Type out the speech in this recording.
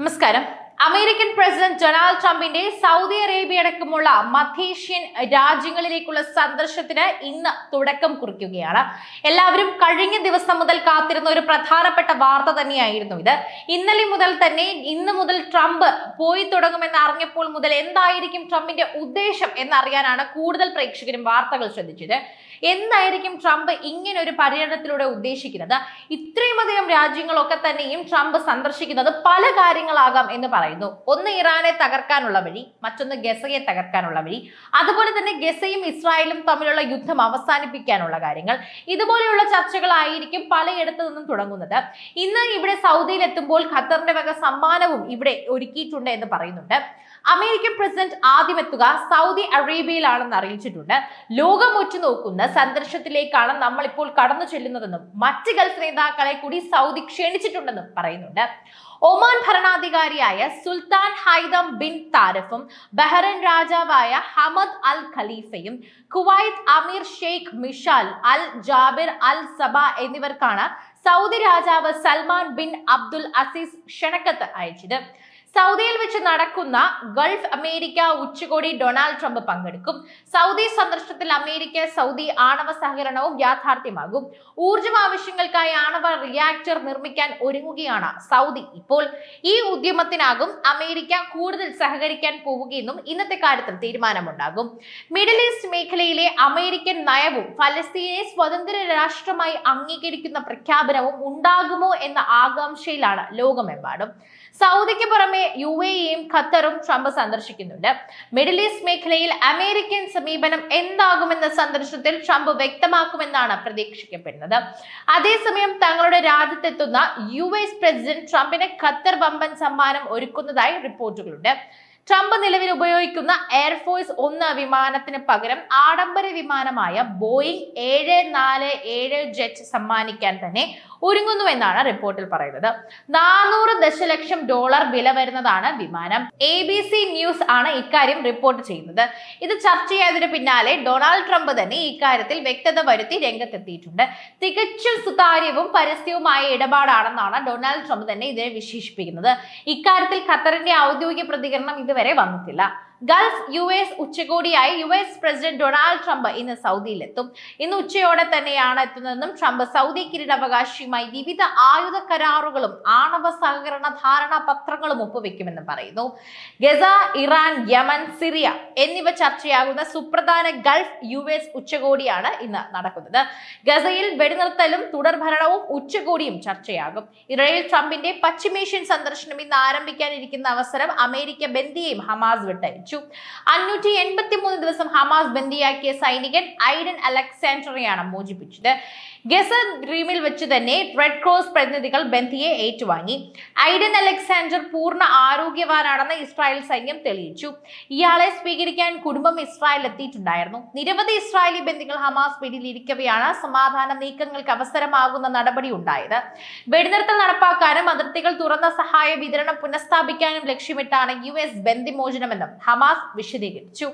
നമസ്കാരം. American president Donald ട്രംപിന്റെ Saudi Arabia അടക്കമുള്ള മധ്യേഷ്യൻ രാജ്യങ്ങളിലേക്കുള്ള സന്ദർശനത്തിന് ഇന്ന് തുടക്കം കുറിക്കുകയാണ്. എല്ലാവരും കഴിഞ്ഞ ദിവസം മുതൽ കാത്തിരുന്ന ഒരു പ്രധാനപ്പെട്ട വാർത്ത തന്നെയായിരുന്നു ഇത്. ഇന്ന് മുതൽ ട്രംപ് പോയി തുടങ്ങുമെന്ന് അറിഞ്ഞപ്പോൾ മുതൽ എന്തായിരിക്കും ട്രംപിന്റെ ഉദ്ദേശം എന്നറിയാനാണ് കൂടുതൽ പ്രേക്ഷകരും വാർത്തകൾ ശ്രദ്ധിച്ചത്. എന്തായിരിക്കും ട്രംപ് ഇങ്ങനെ ഒരു പര്യടനത്തിലൂടെ ഉദ്ദേശിക്കുന്നത്? ഇത്രയുമധികം രാജ്യങ്ങളൊക്കെ തന്നെയും ട്രംപ് സന്ദർശിക്കുന്നത് പല കാര്യങ്ങളാകാം എന്ന് പറയുന്നു. ഒന്ന് ഇറാനെ തകർക്കാനുള്ള വഴി, മറ്റൊന്ന് ഗസയെ തകർക്കാനുള്ള വഴി, അതുപോലെ തന്നെ ഗസയും ഇസ്രായേലും തമ്മിലുള്ള യുദ്ധം അവസാനിപ്പിക്കാനുള്ള കാര്യങ്ങൾ. ഇതുപോലെയുള്ള ചർച്ചകളായിരിക്കും പലയിടത്തു നിന്നും തുടങ്ങുന്നത്. ഇന്ന് ഇവിടെ സൗദിയിൽ എത്തുമ്പോൾ ഖത്തറിന്റെ വക സമ്മാനവും ഇവിടെ ഒരുക്കിയിട്ടുണ്ട് എന്ന് പറയുന്നുണ്ട്. അമേരിക്കൻ പ്രസിഡന്റ് ആദ്യം എത്തുക സൗദി അറേബ്യയിലാണെന്ന് അറിയിച്ചിട്ടുണ്ട്. ലോകം ഉറ്റുനോക്കുന്ന സന്ദർശനത്തിലേക്കാണ് നമ്മൾ ഇപ്പോൾ കടന്നു ചെല്ലുന്നതെന്നും മറ്റ് ഗൾഫ് നേതാക്കളെ കൂടി സൗദി ക്ഷണിച്ചിട്ടുണ്ടെന്നും പറയുന്നുണ്ട്. ഒമാൻ ഭരണാധികാരിയായ സുൽത്താൻ ഹൈതം ബിൻ താരിഫും ബഹ്റൈൻ രാജാവായ ഹമദ് അൽ ഖലീഫയും കുവൈത്ത് അമീർ ഷെയ്ഖ് മിഷാൽ അൽ ജാബിർ അൽ സബ എന്നിവർക്കാണ് സൗദി രാജാവ് സൽമാൻ ബിൻ അബ്ദുൽ അസീസ് ക്ഷണക്കത്ത് അയച്ചത്. സൗദിയിൽ വെച്ച് നടക്കുന്ന ഗൾഫ് അമേരിക്ക ഉച്ചകോടി ഡൊണാൾഡ് ട്രംപ് പങ്കെടുക്കും. സൗദി സന്ദർശനത്തിൽ അമേരിക്ക സൗദി ആണവ സഹകരണവും യാഥാർത്ഥ്യമാകും. ഊർജ്ജം ആവശ്യങ്ങൾക്കായി ആണവ റിയാക്ടർ നിർമ്മിക്കാൻ ഒരുങ്ങുകയാണ് സൗദി ഇപ്പോൾ. ഈ ഉദ്യമത്തിനാകും അമേരിക്ക കൂടുതൽ സഹകരിക്കാൻ പോവുകയെന്നും ഇന്നത്തെ കാര്യത്തിൽ തീരുമാനമുണ്ടാകും. മിഡിൽ ഈസ്റ്റ് മേഖലയിലെ അമേരിക്കൻ നയവും ഫലസ്തീനെ സ്വതന്ത്ര രാഷ്ട്രമായി അംഗീകരിക്കുന്ന പ്രഖ്യാപനവും ഉണ്ടാകുമോ എന്ന ആകാംക്ഷയിലാണ് ലോകമെമ്പാടും. സൗദിക്ക് പുറമെ UAEയും ഖത്തറും ട്രംപ് സന്ദർശിക്കുന്നുണ്ട്. മിഡിൽ ഈസ്റ്റ് മേഖലയിൽ അമേരിക്കൻ സമീപനം എന്താകുമെന്ന സന്ദർശനത്തിൽ ട്രംപ് വ്യക്തമാക്കുമെന്നാണ് പ്രതീക്ഷിക്കപ്പെടുന്നത്. അതേസമയം തങ്ങളുടെ രാജ്യത്തെത്തുന്ന US പ്രസിഡന്റ് ട്രംപിന് ഖത്തർ വമ്പൻ സമ്മാനം ഒരുക്കുന്നതായി റിപ്പോർട്ടുകളുണ്ട്. ട്രംപ് നിലവിൽ ഉപയോഗിക്കുന്ന എയർഫോഴ്സ് 1 വിമാനത്തിന് പകരം ആഡംബര വിമാനമായ ബോയിങ് 747 ജെറ്റ് സമ്മാനിക്കാൻ തന്നെ ഒരുങ്ങുന്നുവെന്നാണ് റിപ്പോർട്ടിൽ പറയുന്നത്. $400 ദശലക്ഷം വില വരുന്നതാണ് വിമാനം. ABC ന്യൂസ് ആണ് ഇക്കാര്യം റിപ്പോർട്ട് ചെയ്യുന്നത്. ഇത് ചർച്ച ചെയ്തതിന് പിന്നാലെ ഡൊണാൾഡ് ട്രംപ് തന്നെ ഇക്കാര്യത്തിൽ വ്യക്തത വരുത്തി രംഗത്തെത്തിയിട്ടുണ്ട്. തികച്ചും സുതാര്യവും പരസ്യവുമായ ഇടപാടാണെന്നാണ് ഡൊണാൾഡ് ട്രംപ് തന്നെ ഇതിനെ വിശേഷിപ്പിക്കുന്നത്. ഇക്കാര്യത്തിൽ ഖത്തറിന്റെ ഔദ്യോഗിക പ്രതികരണം ഇതുവരെ വന്നിട്ടില്ല. Gulf US ഉച്ചകോടിയായി US president Donald Trump ഇന്ന് സൗദിയിലെത്തും. ഇന്ന് ഉച്ചയോടെ തന്നെയാണ് എത്തുന്നതെന്നും ട്രംപ് സൗദി കിരീടാവകാശിയുമായി വിവിധ ആയുധ കരാറുകളും ആണവ സഹകരണ ധാരണാപത്രങ്ങളും ഒപ്പുവെക്കുമെന്ന് പറയുന്നു. ഗസ, ഇറാൻ, യമൻ, സിറിയ എന്നിവ ചർച്ചയാകുന്ന സുപ്രധാന ഗൾഫ് US ഉച്ചകോടിയാണ് ഇന്ന് നടക്കുന്നത്. ഗസയിൽ വെടിനിർത്തലും തുടർഭരണവും ഉച്ചകോടിയും ചർച്ചയാകും. ഇസ്രായേൽ ട്രംപിന്റെ പശ്ചിമേഷ്യൻ സന്ദർശനം ഇന്ന് ആരംഭിക്കാനിരിക്കുന്ന അവസരം അമേരിക്ക ബന്ദിയെയും ഹമാസ് വിട്ടയച്ചു. 583 ദിവസം ഹമാസ് ബന്ദിയാക്കിയ സൈനികൻ ഐഡൻ അലക്സാണ്ടറെയാണ് മോചിപ്പിച്ചത്. ഗസ ഡ്രീമിൽ വെച്ച് തന്നെ റെഡ് ക്രോസ് പ്രതിനിധികൾ ബന്ദിയെ ഏറ്റുവാങ്ങി. ഐഡൻ അലക്സാണ്ടർ പൂർണ്ണ ആരോഗ്യവാനാണെന്ന് ഇസ്രായേൽ സൈന്യം തെളിയിച്ചു. ഇയാളെ സ്വീകരിക്കാൻ കുടുംബം ഇസ്രായേൽ എത്തിയിട്ടുണ്ടായിരുന്നു. നിരവധി ഇസ്രായേലി ബന്ദികൾ ഹമാസ് പിടിയിലിരിക്കവെയാണ് സമാധാന നീക്കങ്ങൾക്ക് അവസരമാകുന്ന നടപടി ഉണ്ടായത്. വെടിനിർത്തൽ നടപ്പാക്കാനും അതിർത്തികൾ തുറന്ന സഹായ വിതരണം പുനഃസ്ഥാപിക്കാനും ലക്ഷ്യമിട്ടാണ് US ബന്ദിമോചനമെന്നും ഹമാസ് വിശദീകരിച്ചു.